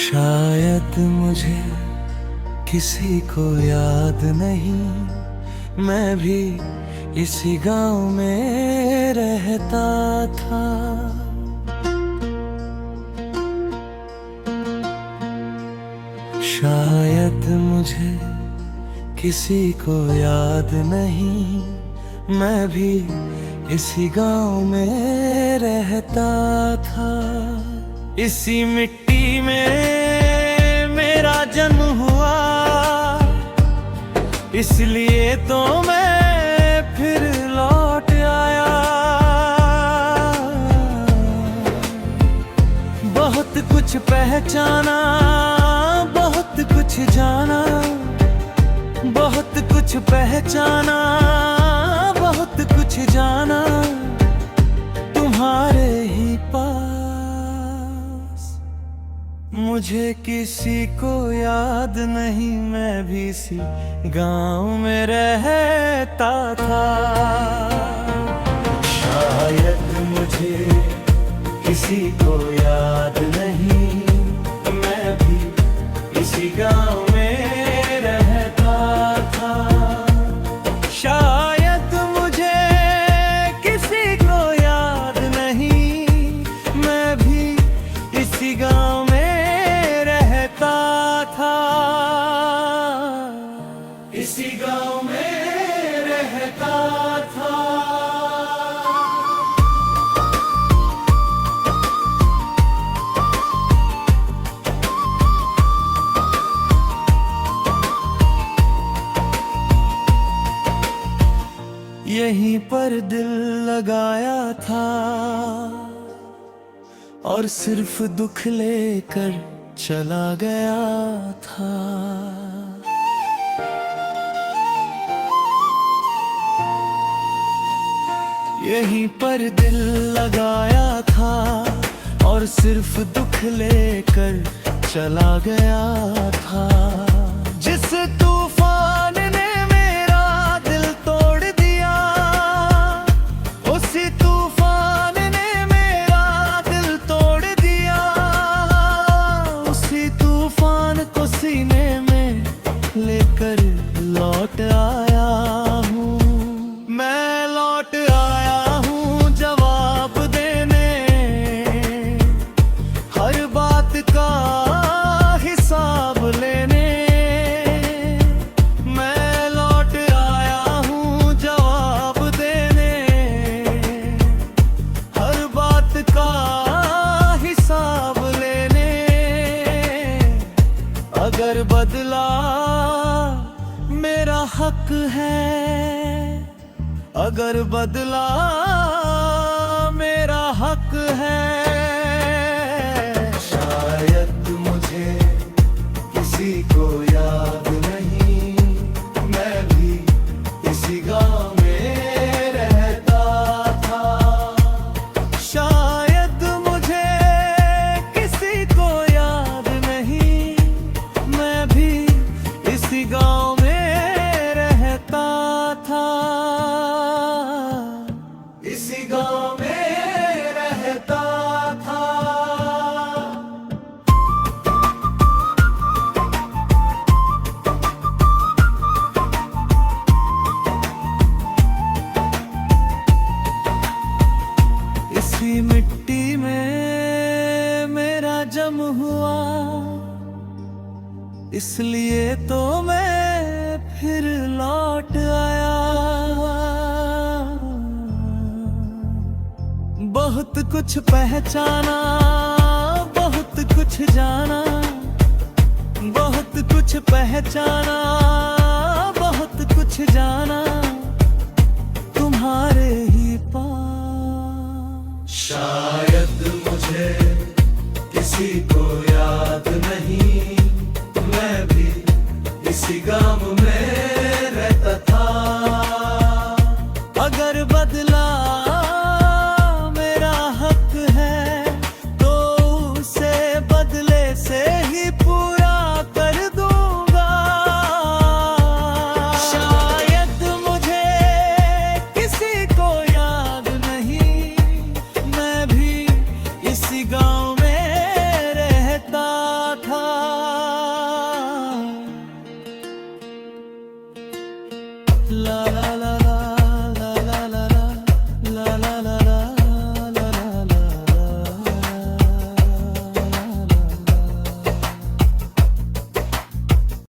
शायद मुझे किसी को याद नहीं, मैं भी इसी गांव में रहता था। शायद मुझे किसी को याद नहीं, मैं भी इसी गांव में रहता था। इसी मिट्टी में मेरा जन्म हुआ, इसलिए तो मैं फिर लौट आया। बहुत कुछ पहचाना, बहुत कुछ जाना, बहुत कुछ पहचाना, बहुत कुछ जाना तुम्हारे ही पास। मुझे किसी को याद नहीं, मैं भी इसी गांव में रहता था। शायद मुझे किसी को याद नहीं, मैं भी इसी गांव में रहता था। शायद मुझे किसी को याद नहीं, मैं भी इसी गांव में रहता था। इसी गांव में रहता था। यहीं पर दिल लगाया था और सिर्फ दुख लेकर चला गया था। यहीं पर दिल लगाया था और सिर्फ दुख लेकर चला गया था। जिस तूफान ने मेरा दिल तोड़ दिया, उसी तूफान ने मेरा दिल तोड़ दिया। उसी तूफान को सीने में लेकर लौट आया हूँ। मैं लौट आया हूँ जवाब देने, हर बात का हिसाब लेने। मैं लौट आया हूँ जवाब देने, हर बात का हिसाब लेने। अगर बदला मेरा हक है, अगर बदला मेरा हक है। शायद मुझे किसी को याद नहीं, मैं भी इसी गांव में रहता था। शायद मुझे किसी को याद नहीं, मैं भी इसी गांव में रहता था। इसी गांव में रहता था। इसी मिट्टी में मेरा जन्म हुआ, इसलिए तो मैं फिर लौट आया। बहुत कुछ पहचाना, बहुत कुछ जाना, बहुत कुछ पहचाना, बहुत कुछ जाना तुम्हारे ही पास। शायद मुझे किसी को याद नहीं, मैं भी इसी गांव में रहता था। अगर बदला मेरा हक है तो ला